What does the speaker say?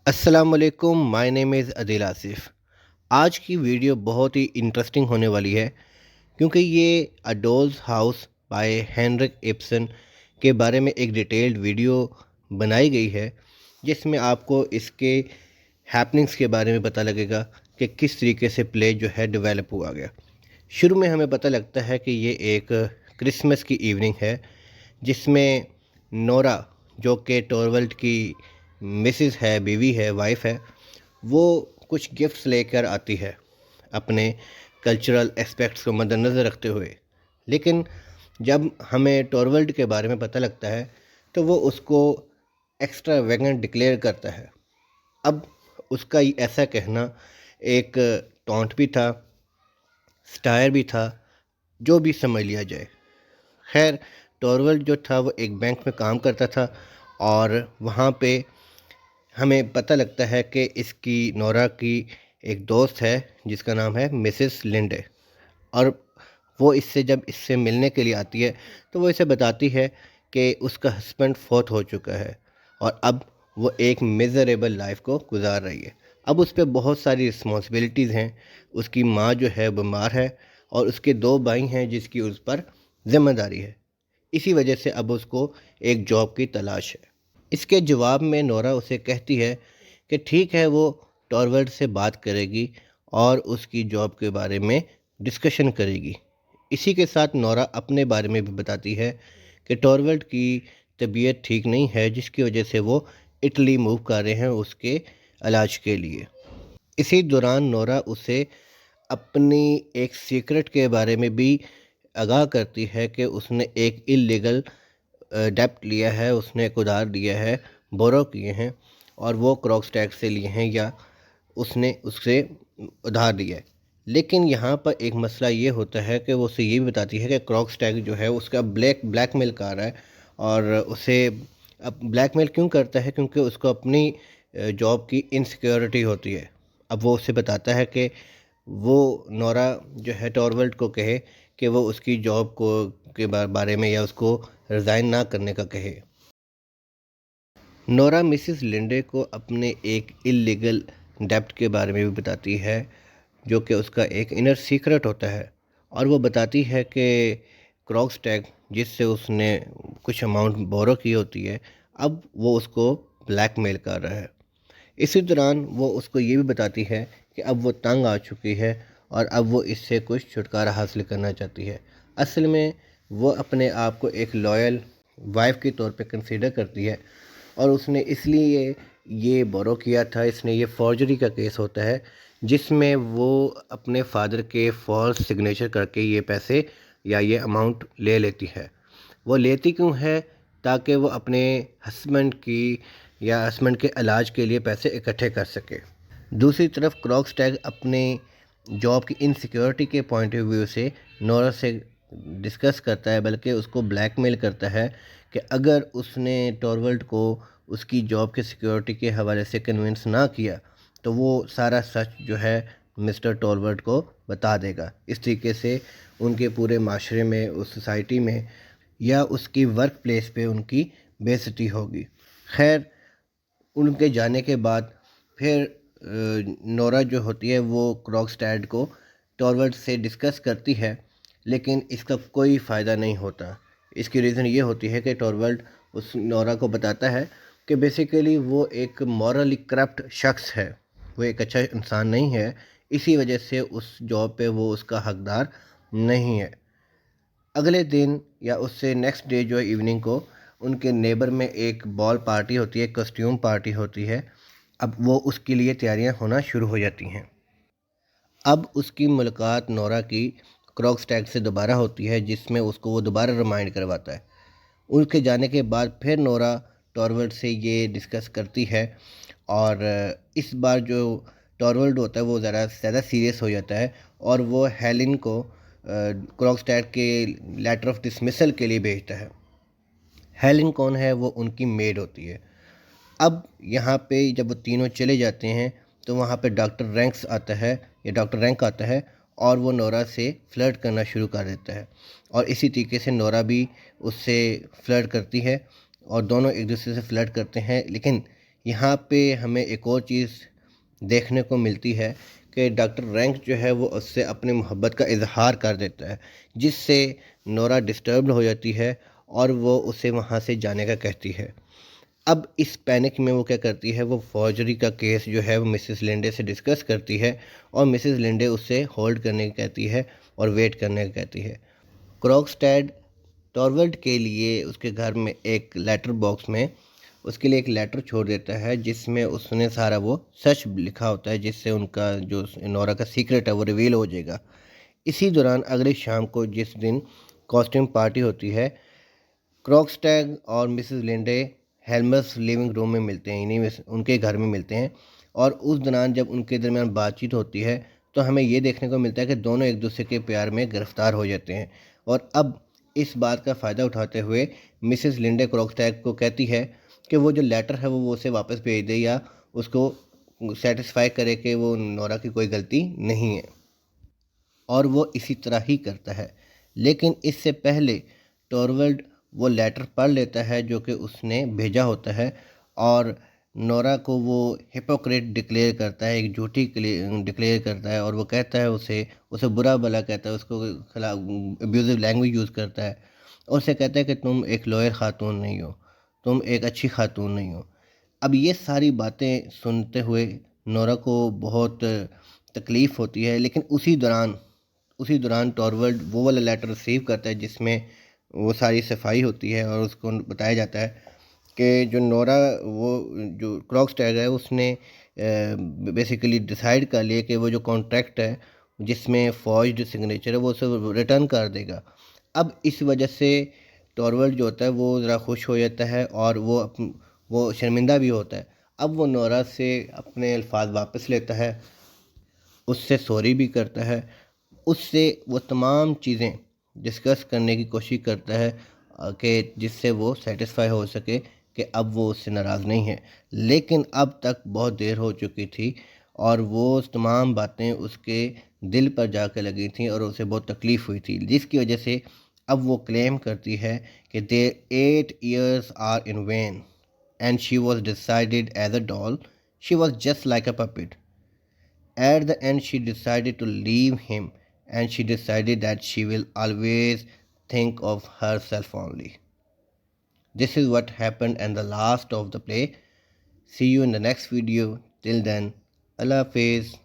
अस्सलाम वालेकुम, my name is Adil Asif. आज की वीडियो बहुत ही इंटरेस्टिंग होने वाली है क्योंकि ये a doll's house by Henrik Ibsen के बारे में एक डिटेल्ड वीडियो बनाई गई है, जिसमें आपको इसके हैपनिंग्स के बारे में पता लगेगा कि किस तरीके से प्ले जो है डेवलप हुआ गया। शुरू में हमें पता लगता है कि ये एक क्रिसमस की इवनिंग है, जिसमें नोरा, जो कि टॉरवल्ट की मिसेस है, बीवी है, वाइफ है, वो कुछ गिफ्ट्स लेकर आती है अपने कल्चरल एस्पेक्ट्स को मद्देनज़र रखते हुए। लेकिन जब हमें टॉरवल्ट के बारे में पता लगता है तो वो उसको एक्स्ट्रा वैगन डिक्लेयर करता है। अब उसका ऐसा कहना एक टॉन्ट भी था, स्टायर भी था, जो भी समझ लिया जाए। खैर, टॉरवल्ट जो था वो एक बैंक में काम करता था और वहाँ पे हमें पता लगता है कि इसकी नोरा की एक दोस्त है जिसका नाम है मिसेस लिंडे। और वो जब इससे मिलने के लिए आती है तो वो इसे बताती है कि उसका हस्बैंड फौत हो चुका है और अब वो एक मिज़रेबल लाइफ को गुजार रही है। अब उस पे बहुत सारी रिस्पॉन्सिबिलिटीज़ हैं। उसकी माँ जो है बीमार है और उसके दो भाई हैं जिसकी उस पर ज़िम्मेदारी है। इसी वजह से अब उसको एक जॉब की तलाश है। इसके जवाब में नोरा उसे कहती है कि ठीक है, वो टॉरवल्ट से बात करेगी और उसकी जॉब के बारे में डिस्कशन करेगी। इसी के साथ नोरा अपने बारे में भी बताती है कि टॉरवल्ट की तबीयत ठीक नहीं है, जिसकी वजह से वो इटली मूव कर रहे हैं उसके इलाज के लिए। इसी दौरान नोरा उसे अपनी एक सीक्रेट के बारे में भी आगाह करती है कि उसने एक इल्लीगल डेप्ट लिया है, उसने एक उधार लिया है, बोरो किए हैं और वो क्रॉक्सटैग से लिए हैं या उसने उससे उधार लिया है। लेकिन यहाँ पर एक मसला ये होता है कि वो उसे ये भी बताती है कि क्रॉक्सटैग जो है उसका ब्लैकमेल कर रहा है और उसे अब ब्लैकमेल क्यों करता है, क्योंकि उसको अपनी जॉब की इनसिक्योरिटी होती है। अब वो उसे बताता है कि वो नोरा जो है टॉरवल्ट को कहे कि वो उसकी जॉब को के बारे में या उसको रिज़ाइन ना करने का कहे। नोरा मिसिस लिंडे को अपने एक इल्लीगल डेब्ट के बारे में भी बताती है, जो कि उसका एक इनर सीक्रेट होता है। और वो बताती है कि क्रॉक्सटैग जिससे उसने कुछ अमाउंट बोरो की होती है, अब वो उसको ब्लैकमेल कर रहा है। इसी दौरान वो उसको ये भी बताती है कि अब वो तंग आ चुकी है और अब वो इससे कुछ छुटकारा हासिल करना चाहती है। असल में वो अपने आप को एक लॉयल वाइफ के तौर पे कंसीडर करती है और उसने इसलिए ये बोरो किया था। इसने ये फॉर्जरी का केस होता है जिसमें वो अपने फादर के फॉल्स सिग्नेचर करके ये पैसे या ये अमाउंट ले लेती है। वो लेती क्यों है? ताकि वो अपने हस्बैंड की या हस्बैंड के इलाज के लिए पैसे इकट्ठे कर सके। दूसरी तरफ क्रॉक्सटैग अपने जॉब की इनसिक्योरिटी के पॉइंट ऑफ व्यू से नोरा से डिस्कस करता है, बल्कि उसको ब्लैकमेल करता है कि अगर उसने टॉरवल्ट को उसकी जॉब के सिक्योरिटी के हवाले से कन्विंस ना किया तो वो सारा सच जो है मिस्टर टॉरवल्ट को बता देगा। इस तरीके से उनके पूरे माशरे में, उस सोसाइटी में या उसकी वर्क प्लेस पे उनकी बेइज्जती होगी। खैर, उनके जाने के बाद फिर नोरा जो होती है वो क्रॉक्सटैड को टॉरवल्ट से डिस्कस करती है, लेकिन इसका कोई फ़ायदा नहीं होता। इसकी रीज़न ये होती है कि टॉरवल्ट उस नोरा को बताता है कि बेसिकली वो एक मॉरली करप्ट शख्स है, वो एक अच्छा इंसान नहीं है। इसी वजह से उस जॉब पे वो उसका हकदार नहीं है। अगले दिन या उससे नेक्स्ट डे जो है इवनिंग को उनके नेबर में एक बॉल पार्टी होती है, कॉस्ट्यूम पार्टी होती है। अब वो उसके लिए तैयारियां होना शुरू हो जाती हैं। अब उसकी मुलाकात नोरा की क्रॉक्सटैग से दोबारा होती है, जिसमें उसको वो दोबारा रिमाइंड करवाता है। उनके जाने के बाद फिर नोरा टॉरवल्ट से ये डिस्कस करती है और इस बार जो टॉरवल्ट होता है वो ज़्यादा सीरियस हो जाता है और वो हेलिन को क्रॉक्सटैग के लेटर ऑफ डिसमिसल के लिए भेजता है। हेलेन कौन है? वो उनकी मेड होती है। अब यहाँ पे जब वो तीनों चले जाते हैं तो वहाँ पे डॉक्टर रैंक आता है और वो नोरा से फ्लर्ट करना शुरू कर देता है और इसी तरीके से नोरा भी उससे फ्लर्ट करती है और दोनों एक दूसरे से फ्लर्ट करते हैं। लेकिन یہاں پہ ہمیں ایک اور چیز دیکھنے کو ملتی ہے کہ ڈاکٹر رینک جو ہے وہ اس سے اپنی محبت کا اظہار کر دیتا ہے، جس سے نورا ڈسٹربڈ ہو جاتی ہے اور وہ اسے وہاں سے جانے کا کہتی ہے۔ اب اس پینک میں وہ کیا کرتی ہے، وہ فوجری کا کیس جو ہے وہ مسز لنڈے سے ڈسکس کرتی ہے اور مسز لنڈے اس سے ہولڈ کرنے کی کہتی ہے اور ویٹ کرنے کی کہتی ہے۔ کروکسٹیڈ ٹورولڈ کے لیے اس کے گھر میں ایک لیٹر باکس میں اس کے لیے ایک لیٹر چھوڑ دیتا ہے، جس میں اس نے سارا وہ سچ لکھا ہوتا ہے، جس سے ان کا جو نورا کا سیکرٹ ہے وہ ریویل ہو جائے گا۔ اسی دوران اگلی شام کو جس دن کاسٹیوم پارٹی ہوتی ہے، کروکسٹیگ اور مسز لنڈے ہیلمرس لیونگ روم میں ملتے ہیں، یعنی ان کے گھر میں ملتے ہیں، اور اس دوران جب ان کے درمیان بات چیت ہوتی ہے تو ہمیں یہ دیکھنے کو ملتا ہے کہ دونوں ایک دوسرے کے پیار میں گرفتار ہو جاتے ہیں۔ اور اب اس بات کا فائدہ اٹھاتے ہوئے مسز لنڈے کروکسٹیگ کو کہتی ہے کہ وہ جو لیٹر ہے وہ اسے واپس بھیج دے یا اس کو سیٹسفائی کرے کہ وہ نورا کی کوئی غلطی نہیں ہے، اور وہ اسی طرح ہی کرتا ہے۔ لیکن اس سے پہلے ٹورولڈ وہ لیٹر پڑھ لیتا ہے جو کہ اس نے بھیجا ہوتا ہے، اور نورا کو وہ ہپوکریٹ ڈکلیئر کرتا ہے، ایک جھوٹی ڈکلیئر کرتا ہے، اور وہ کہتا ہے اسے برا بھلا کہتا ہے، اس کو خلاف ابیوزو لینگویج یوز کرتا ہے، اور اسے کہتا ہے کہ تم ایک لوئر خاتون نہیں ہو، تم ایک اچھی خاتون نہیں ہو۔ اب یہ ساری باتیں سنتے ہوئے نورا کو بہت تکلیف ہوتی ہے، لیکن اسی دوران ٹورولڈ وہ والا لیٹر ریسیو کرتا ہے جس میں وہ ساری صفائی ہوتی ہے، اور اس کو بتایا جاتا ہے کہ جو نورا وہ جو کروکسٹیگ ہے اس نے بیسیکلی ڈیسائیڈ کر لیا کہ وہ جو کانٹریکٹ ہے جس میں فورجڈ سگنیچر ہے وہ اسے ریٹرن کر دے گا۔ اب اس وجہ سے ٹورولڈ جو ہوتا ہے وہ ذرا خوش ہو جاتا ہے، اور وہ شرمندہ بھی ہوتا ہے۔ اب وہ نورا سے اپنے الفاظ واپس لیتا ہے، اس سے سوری بھی کرتا ہے، اس سے وہ تمام چیزیں ڈسکس کرنے کی کوشش کرتا ہے کہ جس سے وہ سیٹسفائی ہو سکے کہ اب وہ اس سے ناراض نہیں ہے۔ لیکن اب تک بہت دیر ہو چکی تھی، اور وہ تمام باتیں اس کے دل پر جا کے لگی تھیں اور اسے بہت تکلیف ہوئی تھی، جس کی وجہ سے اب وہ کلیم کرتی ہے کہ their 8 years are in vain and she was decided as a doll, she was just like a puppet. At the end, she decided to leave him, and she decided that she will always think of herself only. This is what happened in the last of the play. See you in the next video. Till then, Allah Hafiz.